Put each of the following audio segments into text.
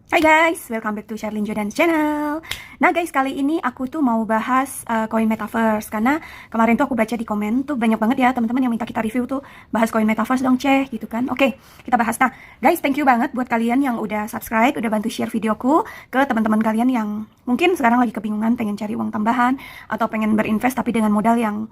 Hai guys, welcome back to Sherlyn Jordan channel. Nah guys, kali ini aku tuh mau bahas koin Metaverse. Karena kemarin tuh aku baca di komen tuh banyak banget ya teman-teman yang minta kita review tuh bahas koin Metaverse dong ceh gitu kan. Oke, kita bahas. Nah guys, thank you banget buat kalian yang udah subscribe, udah bantu share videoku ke teman-teman kalian yang mungkin sekarang lagi kebingungan pengen cari uang tambahan atau pengen berinvest tapi dengan modal yang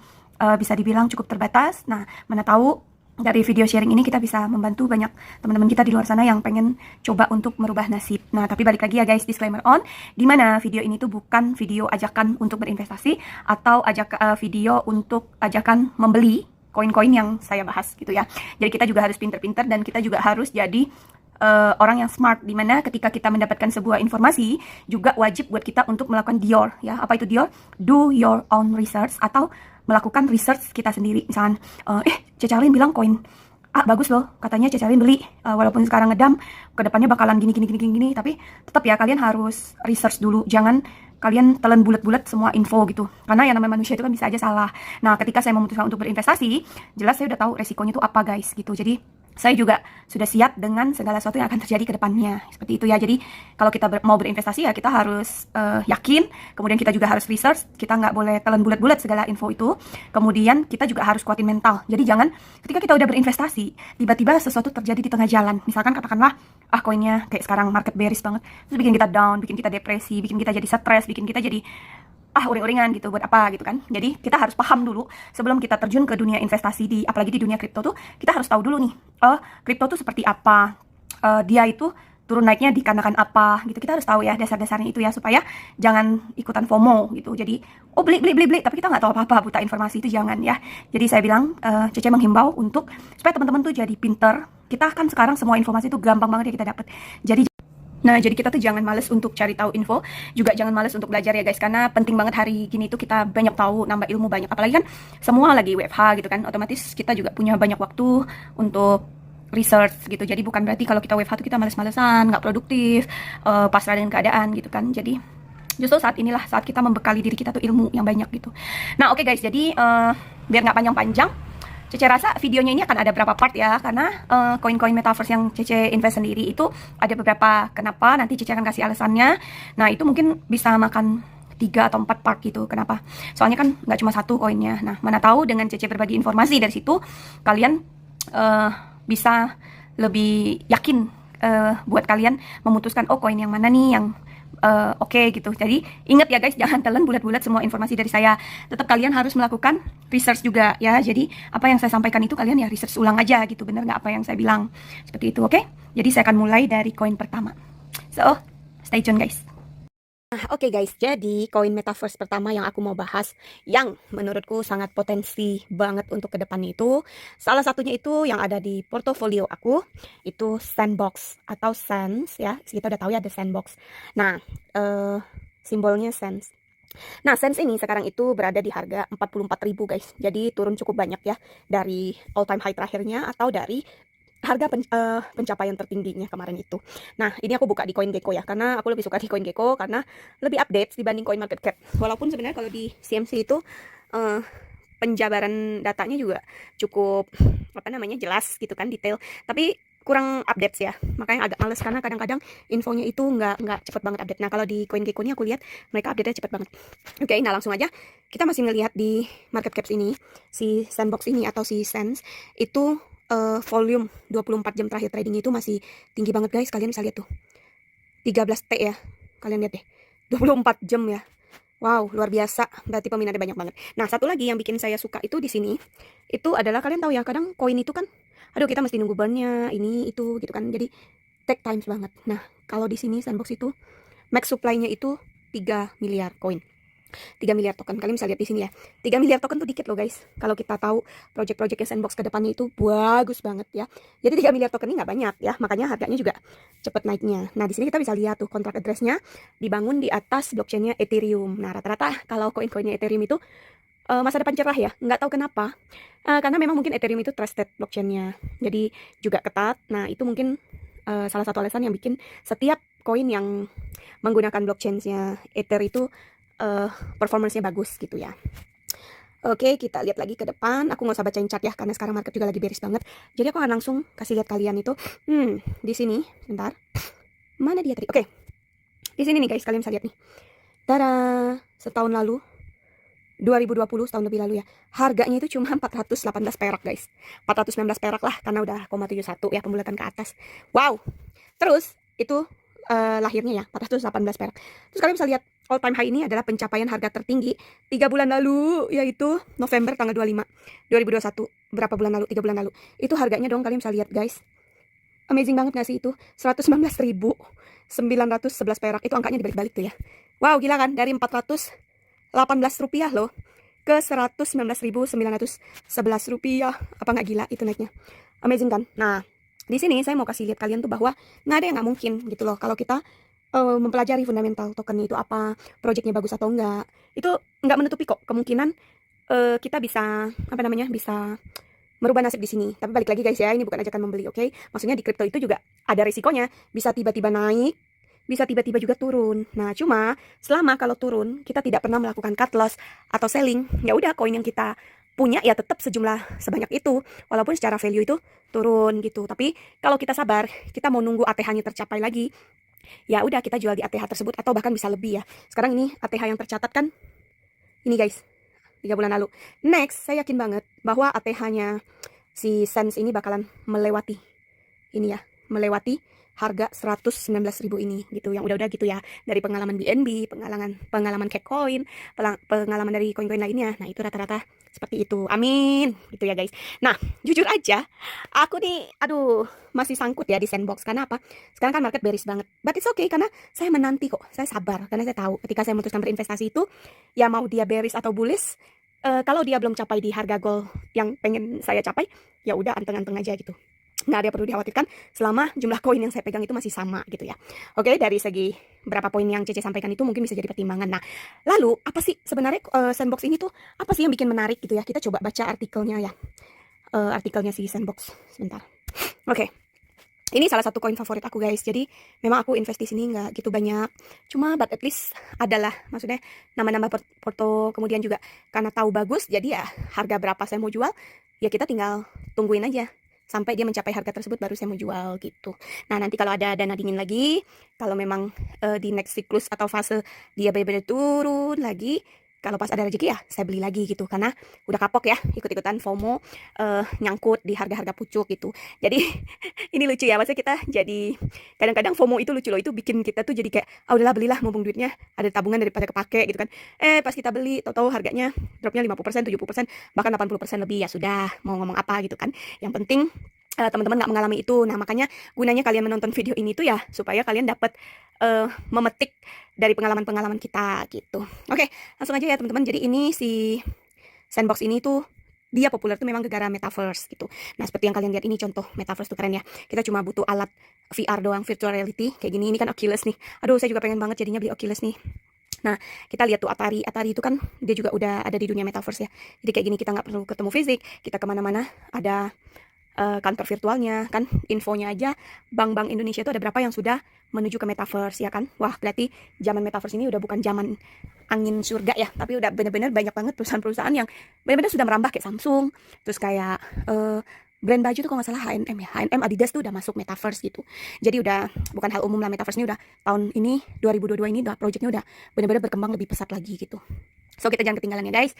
bisa dibilang cukup terbatas. Nah, mana tahu dari video sharing ini kita bisa membantu banyak teman-teman kita di luar sana yang pengen coba untuk merubah nasib. Nah, tapi balik lagi ya guys, disclaimer on, dimana video ini tuh bukan video ajakan untuk berinvestasi atau video untuk ajakan membeli koin-koin yang saya bahas gitu ya. Jadi kita juga harus pinter-pinter dan kita juga harus jadi orang yang smart, dimana ketika kita mendapatkan sebuah informasi juga wajib buat kita untuk melakukan DIOR ya. Apa itu DIOR? Do your own research, atau melakukan research kita sendiri. Misalkan Cecalin bilang koin bagus loh, katanya Cecalin beli, walaupun sekarang ngedam, kedepannya bakalan gini, tapi tetap ya kalian harus research dulu, jangan kalian telan bulat-bulat semua info gitu, karena yang namanya manusia itu kan bisa aja salah. Nah, ketika saya memutuskan untuk berinvestasi, jelas saya udah tahu resikonya itu apa guys gitu. Jadi saya juga sudah siap dengan segala sesuatu yang akan terjadi ke depannya. Seperti itu ya. Jadi kalau kita mau berinvestasi ya kita harus yakin. Kemudian kita juga harus research. Kita nggak boleh telan bulat-bulat segala info itu. Kemudian kita juga harus kuatin mental. Jadi jangan ketika kita udah berinvestasi, tiba-tiba sesuatu terjadi di tengah jalan. Misalkan katakanlah, koinnya kayak sekarang market bearish banget. Terus bikin kita down, bikin kita depresi, bikin kita jadi stres, bikin kita jadi uring-uringan gitu, buat apa gitu kan. Jadi kita harus paham dulu sebelum kita terjun ke dunia investasi, apalagi di dunia kripto tuh kita harus tahu dulu nih, kripto tuh seperti apa, dia itu turun naiknya dikarenakan apa gitu. Kita harus tahu ya dasar-dasarnya itu ya, supaya jangan ikutan FOMO gitu. Jadi beli tapi kita nggak tahu apa-apa, buta informasi itu jangan ya. Jadi saya bilang, Cece menghimbau untuk supaya teman-teman tuh jadi pinter. Kita kan sekarang semua informasi itu gampang banget ya kita dapat. Jadi kita tuh jangan males untuk cari tahu info, juga jangan males untuk belajar ya guys, karena penting banget hari gini tuh kita banyak tahu, nambah ilmu banyak. Apalagi kan semua lagi WFH gitu kan, otomatis kita juga punya banyak waktu untuk research gitu. Jadi bukan berarti kalau kita WFH tuh kita males-malesan, nggak produktif, pasrah dengan keadaan gitu kan. Jadi justru saat inilah saat kita membekali diri kita tuh ilmu yang banyak gitu. Nah oke guys, jadi biar nggak panjang-panjang, Cece rasa videonya ini akan ada berapa part ya, karena koin-koin Metaverse yang Cece invest sendiri itu ada beberapa kenapa, nanti Cece akan kasih alasannya. Nah itu mungkin bisa makan 3 atau 4 part gitu. Kenapa? Soalnya kan nggak cuma satu koinnya. Nah mana tahu dengan Cece berbagi informasi dari situ, kalian bisa lebih yakin buat kalian memutuskan koin yang mana nih yang oke gitu. Jadi ingat ya guys, jangan telan bulat-bulat semua informasi dari saya. Tetap kalian harus melakukan research juga ya. Jadi apa yang saya sampaikan itu kalian ya research ulang aja gitu. Bener nggak apa yang saya bilang? Seperti itu, oke? Jadi saya akan mulai dari koin pertama. So, stay tune guys. Oke guys, jadi koin Metaverse pertama yang aku mau bahas, yang menurutku sangat potensi banget untuk kedepannya itu, salah satunya itu yang ada di portofolio aku, itu Sandbox atau Sands ya. Kita udah tahu ya ada Sandbox. Nah, simbolnya Sands. Nah, Sands ini sekarang itu berada di harga 44.000 guys. Jadi turun cukup banyak ya dari all time high terakhirnya, atau dari harga pencapaian tertingginya kemarin itu. Nah, ini aku buka di CoinGecko ya, karena aku lebih suka di CoinGecko karena lebih update dibanding CoinMarketCap. Walaupun sebenarnya kalau di CMC itu penjabaran datanya juga cukup jelas gitu kan, detail, tapi kurang update ya. Makanya agak males karena kadang-kadang infonya itu nggak cepet banget update. Nah, kalau di CoinGecko ini aku lihat mereka update-nya cepet banget. Oke, nah langsung aja kita masih ngelihat di market caps ini, si Sandbox ini atau si Sands itu volume 24 jam terakhir trading itu masih tinggi banget guys. Kalian bisa lihat tuh 13T ya, kalian lihat deh, 24 jam ya. Wow, luar biasa, berarti peminatnya banyak banget. Nah, satu lagi yang bikin saya suka itu di sini, itu adalah kalian tahu ya, kadang koin itu kan, kita mesti nunggu burn-nya, ini itu gitu kan, jadi take times banget. Nah, kalau di sini Sandbox itu max supply-nya itu 3 miliar koin. 3 miliar token, kalian bisa lihat di sini ya. 3 miliar token tuh dikit loh guys. Kalau kita tahu project-projectnya Sandbox ke depannya itu bagus banget ya. Jadi 3 miliar token ini nggak banyak ya, makanya harganya juga cepet naiknya. Nah, di sini kita bisa lihat tuh kontrak address-nya dibangun di atas blockchain-nya Ethereum. Nah, rata-rata kalau koin-koinnya Ethereum itu masa depan cerah ya. Nggak tahu kenapa. Karena memang mungkin Ethereum itu trusted blockchain-nya. Jadi juga ketat. Nah, itu mungkin salah satu alasan yang bikin setiap koin yang menggunakan blockchain-nya Ether itu performance-nya bagus gitu ya. Oke, kita lihat lagi ke depan. Aku nggak usah bacain chart ya, karena sekarang market juga lagi bearish banget. Jadi aku akan langsung kasih lihat kalian itu. Di sini, bentar. Mana dia tadi? Oke, di sini nih guys, kalian bisa lihat nih. Tada, setahun lalu 2020, setahun lebih lalu ya, harganya itu cuma 418 perak guys, 419 perak lah, karena udah 0,71 ya, pembulatan ke atas. Wow. Terus itu lahirnya ya 418 perak. Terus kalian bisa lihat all time high ini adalah pencapaian harga tertinggi 3 bulan lalu, yaitu November tanggal 25 2021. Berapa bulan lalu? 3 bulan lalu. Itu harganya dong, kalian bisa lihat guys. Amazing banget gak sih itu? 119.911 perak. Itu angkanya dibalik-balik tuh ya. Wow, gila kan? Dari 418 rupiah loh ke 119.911 rupiah. Apa nggak gila itu naiknya? Amazing kan? Nah, di sini saya mau kasih lihat kalian tuh bahwa nggak ada yang nggak mungkin gitu loh. Kalau kita mempelajari fundamental token itu apa, projectnya bagus atau enggak, itu nggak menutupi kok kemungkinan kita bisa apa namanya, bisa merubah nasib di sini. Tapi balik lagi guys ya, ini bukan ajakan membeli, oke? Maksudnya di kripto itu juga ada risikonya, bisa tiba-tiba naik, bisa tiba-tiba juga turun. Nah, cuma selama kalau turun kita tidak pernah melakukan cut loss atau selling, ya udah koin yang kita punya ya tetap sejumlah sebanyak itu, walaupun secara value itu turun gitu. Tapi kalau kita sabar, kita mau nunggu ATH-nya tercapai lagi, ya udah kita jual di ATH tersebut atau bahkan bisa lebih ya. Sekarang ini ATH yang tercatat kan ini guys, 3 bulan lalu. Next, saya yakin banget bahwa ATH-nya si Sense ini bakalan melewati ini ya, melewati harga 119.000 ini gitu, yang udah-udah gitu ya, dari pengalaman BNB, pengalaman Cakecoin, pengalaman dari koin-koin lainnya. Nah, itu rata-rata seperti itu. Amin gitu ya guys. Nah, jujur aja aku nih aduh masih sangkut ya di Sandbox. Karena apa? Sekarang kan market bearish banget, but it's okay karena saya menanti kok, saya sabar karena saya tahu ketika saya memutuskan berinvestasi itu ya mau dia bearish atau bullish, kalau dia belum capai di harga goal yang pengen saya capai, ya udah anteng-anteng aja gitu. Nggak ada yang perlu dikhawatirkan selama jumlah koin yang saya pegang itu masih sama gitu ya. Oke, dari segi berapa poin yang Cece sampaikan itu mungkin bisa jadi pertimbangan. Nah, lalu apa sih sebenarnya Sandbox ini tuh apa sih yang bikin menarik gitu ya? Kita coba baca artikelnya ya. Artikelnya si Sandbox sebentar. Oke. Ini salah satu koin favorit aku guys. Jadi memang aku invest di sini nggak gitu banyak. Cuma but at least adalah maksudnya nama-nama porto, kemudian juga karena tahu bagus jadi ya harga berapa saya mau jual ya kita tinggal tungguin aja sampai dia mencapai harga tersebut baru saya mau jual gitu. Nah, nanti kalau ada dana dingin lagi, kalau memang di next siklus atau fase dia benar-benar turun lagi, kalau pas ada rezeki ya saya beli lagi gitu, karena udah kapok ya ikut-ikutan FOMO nyangkut di harga-harga pucuk gitu. Jadi ini lucu ya, maksudnya kita jadi kadang-kadang FOMO itu lucu loh, itu bikin kita tuh jadi kayak udahlah belilah mumpung duitnya ada tabungan daripada kepake gitu kan. Pas kita beli tahu-tahu harganya dropnya 50%, 70%, bahkan 80% lebih, ya sudah mau ngomong apa gitu kan. Yang penting teman-teman nggak mengalami itu. Nah, makanya gunanya kalian menonton video ini tuh ya supaya kalian dapat memetik dari pengalaman-pengalaman kita gitu. Oke, langsung aja ya teman-teman. Jadi ini si Sandbox ini tuh dia populer tuh memang gara-gara metaverse gitu. Nah, seperti yang kalian lihat ini contoh metaverse tuh keren ya. Kita cuma butuh alat VR doang, virtual reality kayak gini. Ini kan Oculus nih. Aduh, saya juga pengen banget jadinya beli Oculus nih. Nah, kita lihat tuh Atari itu kan dia juga udah ada di dunia metaverse ya. Jadi kayak gini kita nggak perlu ketemu fisik, kita kemana-mana ada kantor virtualnya kan, infonya aja bank-bank Indonesia itu ada berapa yang sudah menuju ke metaverse ya kan. Wah, berarti zaman metaverse ini udah bukan zaman angin surga ya, tapi udah bener-bener banyak banget perusahaan-perusahaan yang bener-bener sudah merambah kayak Samsung, terus kayak brand baju tuh kalau nggak salah H&M ya, H&M, Adidas tuh udah masuk metaverse gitu. Jadi udah bukan hal umum lah, metaverse ini udah tahun ini 2022 ini udah projectnya udah bener-bener berkembang lebih pesat lagi gitu. So, kita jangan ketinggalan ya guys.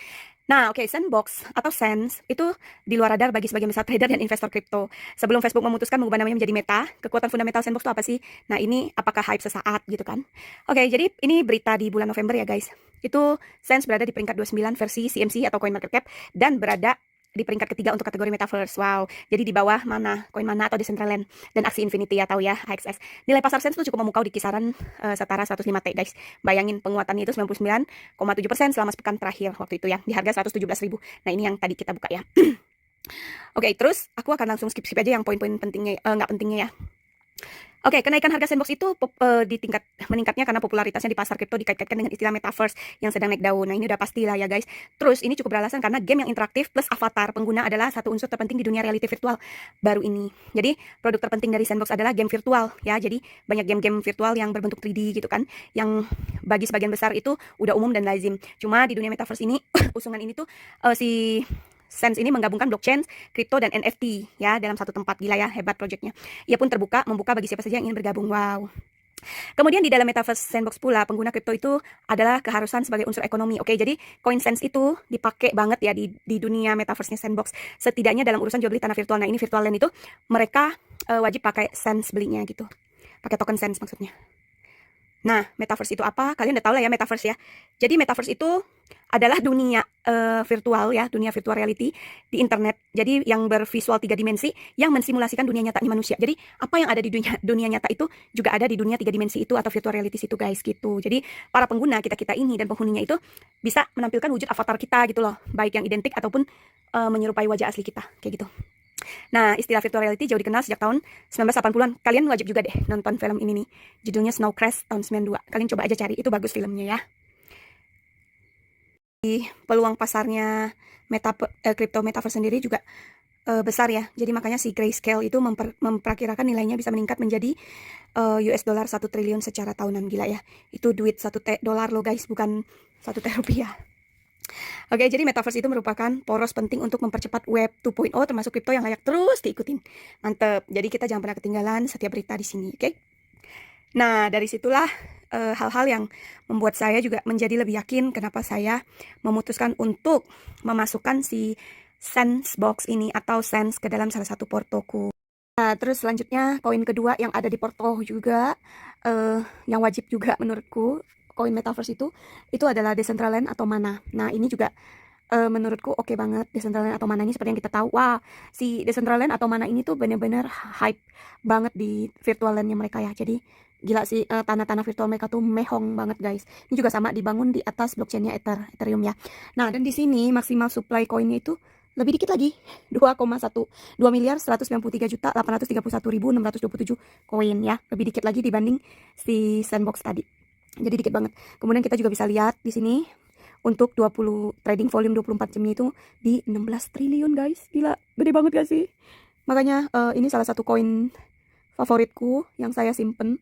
Nah, oke, Sandbox atau Sense itu di luar radar bagi sebagian besar trader dan investor kripto. Sebelum Facebook memutuskan mengubah namanya menjadi Meta, kekuatan fundamental Sandbox itu apa sih? Nah, ini apakah hype sesaat gitu kan? Oke, jadi ini berita di bulan November ya guys. Itu Sense berada di peringkat 29 versi CMC atau CoinMarketCap dan berada di peringkat ketiga untuk kategori metaverse. Wow, jadi di bawah mana, koin mana atau Decentraland dan Axie Infinity ya, tahu ya, AXS. Nilai pasar Sense itu cukup memukau di kisaran setara 105T guys. Bayangin penguatannya itu 99,7% selama sepekan terakhir waktu itu ya, di harga 117.000. Nah, ini yang tadi kita buka ya. Oke, terus aku akan langsung skip aja yang poin-poin pentingnya, nggak pentingnya ya. Oke, kenaikan harga Sandbox itu meningkatnya karena popularitasnya di pasar kripto dikait-kaitkan dengan istilah metaverse yang sedang naik daun. Nah, ini udah pasti lah ya guys. Terus ini cukup beralasan karena game yang interaktif plus avatar pengguna adalah satu unsur terpenting di dunia reality virtual baru ini. Jadi produk terpenting dari Sandbox adalah game virtual ya. Jadi banyak game-game virtual yang berbentuk 3D gitu kan, yang bagi sebagian besar itu udah umum dan lazim. Cuma di dunia metaverse ini usungan ini tuh si Sense ini menggabungkan blockchain, kripto, dan NFT ya dalam satu tempat. Gila ya, hebat projectnya. Ia pun membuka bagi siapa saja yang ingin bergabung. Wow. Kemudian di dalam Metaverse Sandbox pula, pengguna kripto itu adalah keharusan sebagai unsur ekonomi. Oke, jadi CoinSense itu dipakai banget ya di dunia Metaverse-nya Sandbox. Setidaknya dalam urusan jual beli tanah virtual. Nah, ini virtual land itu mereka wajib pakai Sense belinya gitu. Pakai token Sense maksudnya. Nah, Metaverse itu apa? Kalian udah tahu lah ya Metaverse ya. Jadi Metaverse itu adalah dunia virtual ya, dunia virtual reality di internet. Jadi yang bervisual 3 dimensi yang mensimulasikan dunia nyatanya manusia. Jadi apa yang ada di dunia nyata itu juga ada di dunia 3 dimensi itu atau virtual reality itu guys gitu. Jadi para pengguna kita-kita ini dan penghuninya itu bisa menampilkan wujud avatar kita gitu loh, baik yang identik ataupun menyerupai wajah asli kita kayak gitu. Nah, istilah virtual reality jauh dikenal sejak tahun 1980-an. Kalian wajib juga deh nonton film ini nih. Judulnya Snow Crash tahun 92. Kalian coba aja cari, itu bagus filmnya ya. Peluang pasarnya crypto metaverse sendiri juga besar ya. Jadi makanya si Grayscale itu memperkirakan nilainya bisa meningkat menjadi US dollar 1 triliun secara tahunan. Gila ya. Itu duit 1 dolar loh guys, bukan 1 T rupiah. Oke, jadi Metaverse itu merupakan poros penting untuk mempercepat Web 2.0 termasuk kripto yang layak terus diikutin. Mantep. Jadi kita jangan pernah ketinggalan setiap berita di sini, oke? Nah, dari situlah hal-hal yang membuat saya juga menjadi lebih yakin kenapa saya memutuskan untuk memasukkan si Sense Box ini atau Sense ke dalam salah satu portoku. Nah, terus selanjutnya koin kedua yang ada di porto juga yang wajib juga menurutku koin Metaverse itu adalah Decentraland atau Mana. Nah, ini juga menurutku oke banget. Decentraland atau Mana ini seperti yang kita tahu. Wah, si Decentraland atau Mana ini tuh bener-bener hype banget di virtual landnya mereka ya. Jadi gila sih tanah-tanah virtual mereka tuh mehong banget guys. Ini juga sama dibangun di atas blockchainnya Ethereum ya. Nah, dan di sini maksimal supply koinnya itu lebih dikit lagi 2 miliar 193 juta 831.627 koin ya, lebih dikit lagi dibanding si Sandbox tadi. Jadi dikit banget. Kemudian kita juga bisa lihat di sini untuk 20 trading volume 24 jamnya itu di 16 triliun guys. Gila, gede banget gak sih? Makanya ini salah satu koin favoritku yang saya simpen.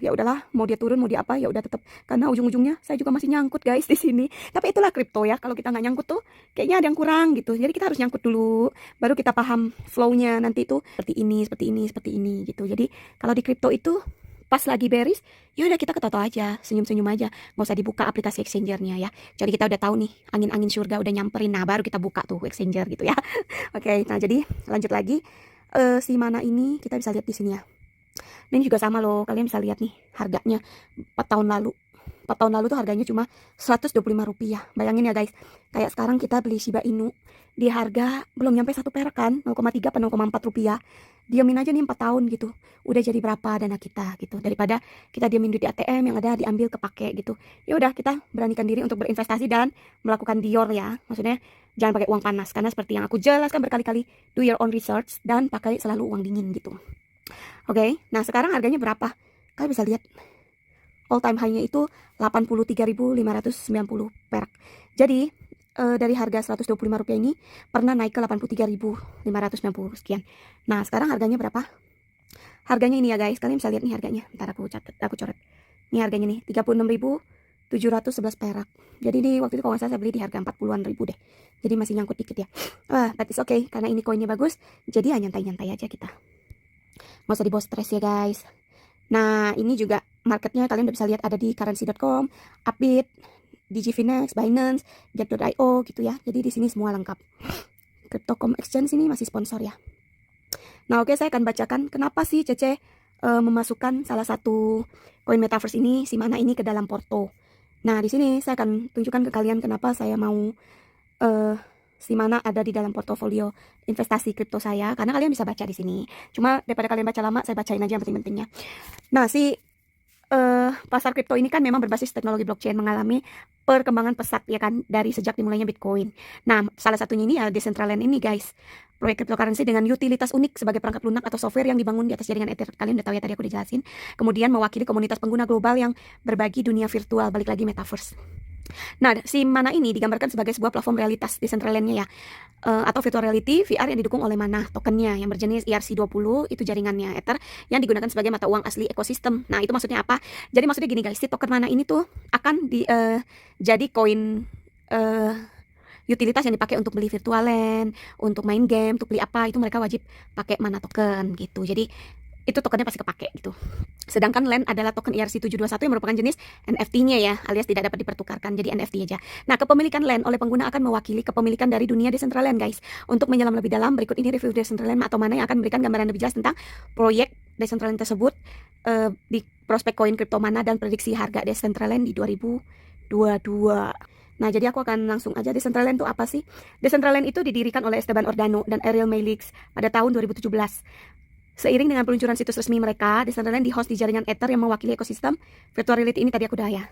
Ya udahlah, mau dia turun mau dia apa ya udah tetap, karena ujung-ujungnya saya juga masih nyangkut guys di sini. Tapi itulah kripto ya, kalau kita nggak nyangkut tuh kayaknya ada yang kurang gitu. Jadi kita harus nyangkut dulu baru kita paham flow-nya nanti itu seperti ini gitu. Jadi kalau di kripto itu pas lagi bearish, ya udah kita ketawa aja, senyum-senyum aja, nggak usah dibuka aplikasi exchangernya ya. Jadi kita udah tahu nih angin-angin surga udah nyamperin, nah baru kita buka tuh exchanger gitu ya. Oke, nah jadi lanjut lagi si Mana ini kita bisa lihat di sini ya. Ini juga sama loh, kalian bisa lihat nih harganya 4 tahun lalu. 4 tahun lalu tuh harganya cuma Rp125. Bayangin ya guys, kayak sekarang kita beli Shiba Inu di harga belum nyampe 1 perak kan, 0,3 atau 0,4 rupiah. Diamin aja nih 4 tahun gitu, udah jadi berapa dana kita gitu. Daripada kita diamin duit di ATM yang ada diambil kepake gitu. Ya udah kita beranikan diri untuk berinvestasi dan melakukan Dior ya. Maksudnya jangan pakai uang panas, karena seperti yang aku jelaskan berkali-kali, do your own research dan pakai selalu uang dingin gitu. Oke, nah sekarang harganya berapa? Kalian bisa lihat all time high-nya itu 83.590 perak. Jadi dari harga Rp125 ini pernah naik ke 83.590 sekian. Nah sekarang harganya berapa? Harganya ini ya guys, kalian bisa lihat nih harganya. Ntar aku coret. Ini harganya nih 36.711 perak. Jadi di waktu itu kalau nggak salah saya beli di harga 40-an ribu deh. Jadi masih nyangkut dikit ya. That is okay, karena ini koinnya bagus. Jadi ya nyantai-nyantai aja kita. Nggak usah dibawa stres ya guys. Nah ini juga marketnya kalian udah bisa lihat ada di currency.com, Upbit, DigiFinex, Binance, Get.io gitu ya. Jadi di sini semua lengkap. Crypto.com Exchange ini masih sponsor ya. Nah oke, saya akan bacakan kenapa sih Cece memasukkan salah satu koin Metaverse ini, si Mana ini ke dalam porto. Nah di sini saya akan tunjukkan ke kalian kenapa saya mau si Mana ada di dalam portofolio investasi kripto saya, karena kalian bisa baca di sini. Cuma daripada kalian baca lama, saya bacain aja yang penting-pentingnya. Nah, si pasar kripto ini kan memang berbasis teknologi blockchain, mengalami perkembangan pesat ya kan dari sejak dimulainya Bitcoin. Nah, salah satunya ini ya Decentraland ini guys. Proyek cryptocurrency dengan utilitas unik sebagai perangkat lunak atau software yang dibangun di atas jaringan Ether. Kalian udah tahu ya, tadi aku udah jelasin. Kemudian mewakili komunitas pengguna global yang berbagi dunia virtual, balik lagi Metaverse. Nah, si Mana ini digambarkan sebagai sebuah platform realitas Decentraland-nya ya, atau virtual reality VR yang didukung oleh Mana tokennya yang berjenis ERC20, itu jaringannya Ether yang digunakan sebagai mata uang asli ekosistem. Nah, itu maksudnya apa? Jadi maksudnya gini guys, si token Mana ini tuh akan jadi koin utilitas yang dipakai untuk beli virtual land, untuk main game, untuk beli apa, itu mereka wajib pakai Mana token gitu. Jadi itu tokennya pasti kepake gitu. Sedangkan LAN adalah token ERC721 yang merupakan jenis NFT-nya ya, alias tidak dapat dipertukarkan, jadi NFT aja. Nah, kepemilikan LAN oleh pengguna akan mewakili kepemilikan dari dunia Decentraland, guys. Untuk menyelam lebih dalam, berikut ini review Decentraland atau Mana yang akan memberikan gambaran lebih jelas tentang proyek Decentraland tersebut, di prospek koin kripto Mana dan prediksi harga Decentraland di 2022. Nah, jadi aku akan langsung aja. Decentraland itu apa sih? Decentraland itu didirikan oleh Esteban Ordano dan Ariel Melix pada tahun 2017. Seiring dengan peluncuran situs resmi mereka, Decentraland di-host di jaringan Ether yang mewakili ekosistem virtual reality ini tadi aku udah ya.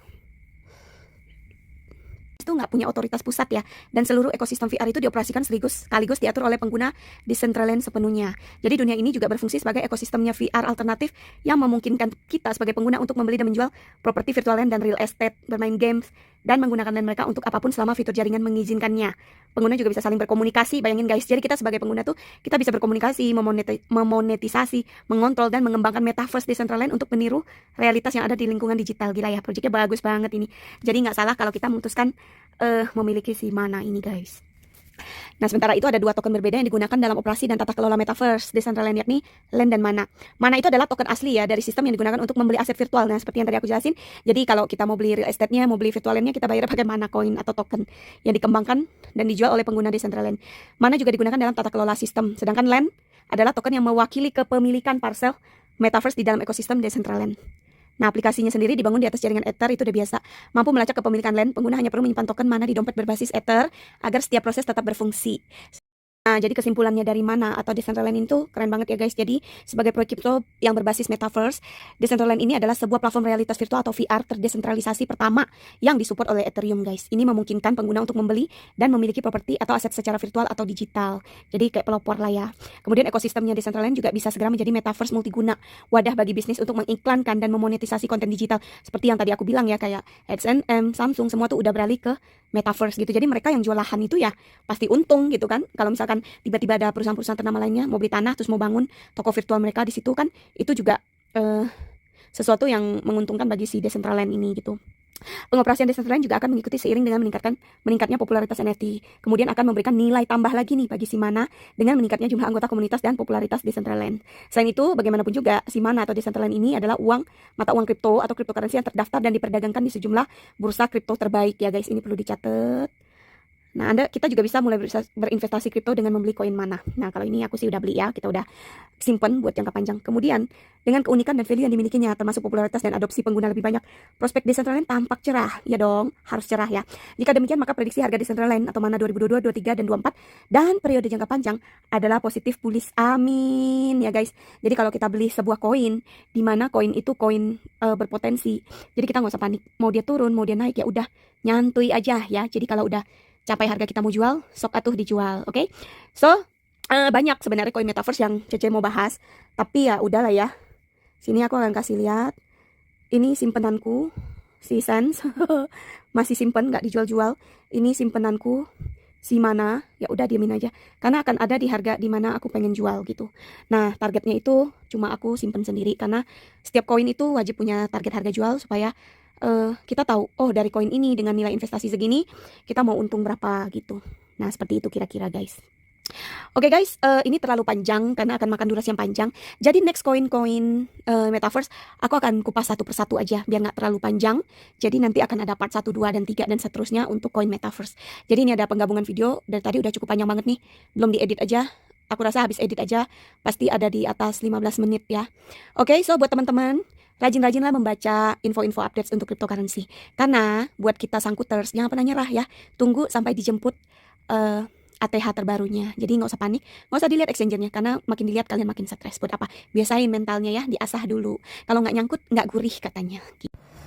Itu nggak punya otoritas pusat ya, dan seluruh ekosistem VR itu dioperasikan sekaligus diatur oleh pengguna Decentraland sepenuhnya. Jadi dunia ini juga berfungsi sebagai ekosistemnya VR alternatif yang memungkinkan kita sebagai pengguna untuk membeli dan menjual properti virtual land dan real estate, bermain games, dan menggunakan land mereka untuk apapun selama fitur jaringan mengizinkannya. Pengguna juga bisa saling berkomunikasi, bayangin guys. Jadi kita sebagai pengguna tuh, kita bisa berkomunikasi, memonetisasi, mengontrol, dan mengembangkan metaverse Decentraland untuk meniru realitas yang ada di lingkungan digital. Gila ya, proyeknya bagus banget ini. Jadi nggak salah kalau kita memutuskan memiliki si Mana ini guys. Nah, sementara itu ada dua token berbeda yang digunakan dalam operasi dan tata kelola metaverse Decentraland, yakni LAN dan Mana. Mana itu adalah token asli ya dari sistem yang digunakan untuk membeli aset virtual. Nah, seperti yang tadi aku jelasin, jadi kalau kita mau beli real estate-nya, mau beli virtual land-nya, kita bayar pakai Mana coin atau token yang dikembangkan dan dijual oleh pengguna Decentraland. Mana juga digunakan dalam tata kelola sistem, sedangkan LAN adalah token yang mewakili kepemilikan parsel metaverse di dalam ekosistem Decentraland. Nah, aplikasinya sendiri dibangun di atas jaringan Ether, itu udah biasa. Mampu melacak kepemilikan LAN, pengguna hanya perlu menyimpan token Mana di dompet berbasis Ether agar setiap proses tetap berfungsi. Nah, jadi kesimpulannya dari Mana atau Decentraland itu keren banget ya guys. Jadi sebagai proyek kripto yang berbasis metaverse, Decentraland ini adalah sebuah platform realitas virtual atau VR terdesentralisasi pertama yang disupport oleh Ethereum guys. Ini memungkinkan pengguna untuk membeli dan memiliki properti atau aset secara virtual atau digital. Jadi kayak pelopor lah ya. Kemudian ekosistemnya Decentraland juga bisa segera menjadi metaverse multiguna, wadah bagi bisnis untuk mengiklankan dan memonetisasi konten digital. Seperti yang tadi aku bilang ya, kayak H&M, Samsung, semua tuh udah beralih ke metaverse gitu. Jadi mereka yang jual lahan itu ya pasti untung gitu kan. Kalau misalkan tiba-tiba ada perusahaan-perusahaan ternama lainnya mau beli tanah terus mau bangun toko virtual mereka di situ kan, itu juga sesuatu yang menguntungkan bagi si Decentraland ini gitu. Pengoperasian Decentraland juga akan mengikuti seiring dengan meningkatnya popularitas NFT. Kemudian akan memberikan nilai tambah lagi nih bagi si Mana dengan meningkatnya jumlah anggota komunitas dan popularitas Decentraland. Selain itu, bagaimanapun juga si Mana atau Decentraland ini adalah mata uang kripto atau cryptocurrency yang terdaftar dan diperdagangkan di sejumlah bursa kripto terbaik ya guys. Ini perlu dicatat. Nah, kita juga bisa mulai berinvestasi kripto dengan membeli koin Mana. Nah, kalau ini aku sih udah beli ya, kita udah simpen buat jangka panjang. Kemudian, dengan keunikan dan value yang dimilikinya, termasuk popularitas dan adopsi pengguna lebih banyak, prospek Decentraland tampak cerah. Ya dong, harus cerah ya. Jika demikian, maka prediksi harga Decentraland atau Mana 2022, 2023, dan 2024 dan periode jangka panjang adalah positif bullish. Amin ya guys. Jadi kalau kita beli sebuah koin, di mana koin itu koin berpotensi, jadi kita nggak usah panik. Mau dia turun, mau dia naik, ya udah nyantuy aja ya. Jadi kalau udah capai harga kita mau jual, sok atuh dijual, oke? So, banyak sebenarnya koin metaverse yang Cece mau bahas, tapi ya udahlah ya. Sini aku akan kasih lihat. Ini simpenanku, si Sense, masih simpen, nggak dijual-jual. Ini simpenanku, si Mana, ya udah diamin aja. Karena akan ada di harga di mana aku pengen jual gitu. Nah, targetnya itu cuma aku simpen sendiri, karena setiap koin itu wajib punya target harga jual supaya kita tahu, oh dari koin ini dengan nilai investasi segini kita mau untung berapa gitu. Nah, seperti itu kira-kira guys. Oke guys, ini terlalu panjang karena akan makan durasi yang panjang. Jadi next koin-koin metaverse aku akan kupas satu persatu aja biar nggak terlalu panjang. Jadi nanti akan ada part 1, 2, dan 3 dan seterusnya untuk koin metaverse. Jadi ini ada penggabungan video dari tadi udah cukup panjang banget nih. Belum diedit aja. Aku rasa habis edit aja pasti ada di atas 15 menit ya. Oke, so buat teman-teman, rajin-rajinlah membaca info-info updates untuk cryptocurrency. Karena buat kita sangkuters jangan pernah nyerah ya. Tunggu sampai dijemput ATH terbarunya. Jadi nggak usah panik, nggak usah dilihat exchangernya, karena makin dilihat kalian makin stres. Buat apa? Biasain mentalnya ya, diasah dulu. Kalau nggak nyangkut, nggak gurih katanya.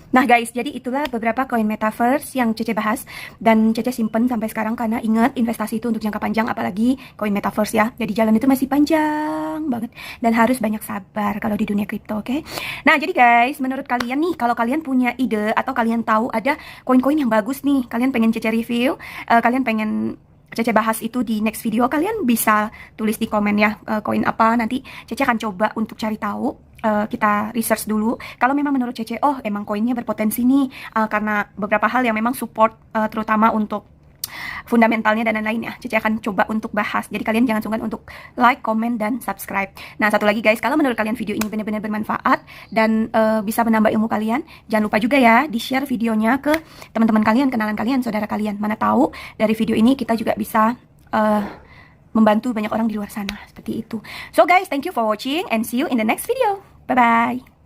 Nah guys, jadi itulah beberapa koin metaverse yang Cece bahas dan Cece simpen sampai sekarang karena ingat investasi itu untuk jangka panjang, apalagi koin metaverse ya. Jadi jalan itu masih panjang banget dan harus banyak sabar kalau di dunia kripto, oke? Nah, jadi guys, menurut kalian nih, kalau kalian punya ide atau kalian tahu ada koin-koin yang bagus nih, kalian pengen Cece review, kalian pengen Cece bahas itu di next video, kalian bisa tulis di komen ya, koin apa, nanti Cece akan coba untuk cari tahu. Kita research dulu. Kalau memang menurut Cece, oh emang koinnya berpotensi nih, karena beberapa hal yang memang support, terutama untuk fundamentalnya dan lain-lain ya. Cece akan coba untuk bahas. Jadi kalian jangan sungkan untuk like, comment, dan subscribe. Nah, satu lagi guys, kalau menurut kalian video ini benar-benar bermanfaat dan bisa menambah ilmu kalian, jangan lupa juga ya di-share videonya ke teman-teman kalian, kenalan kalian, saudara kalian. Mana tahu dari video ini kita juga bisa membantu banyak orang di luar sana. Seperti itu. So guys, thank you for watching and see you in the next video. Bye-bye.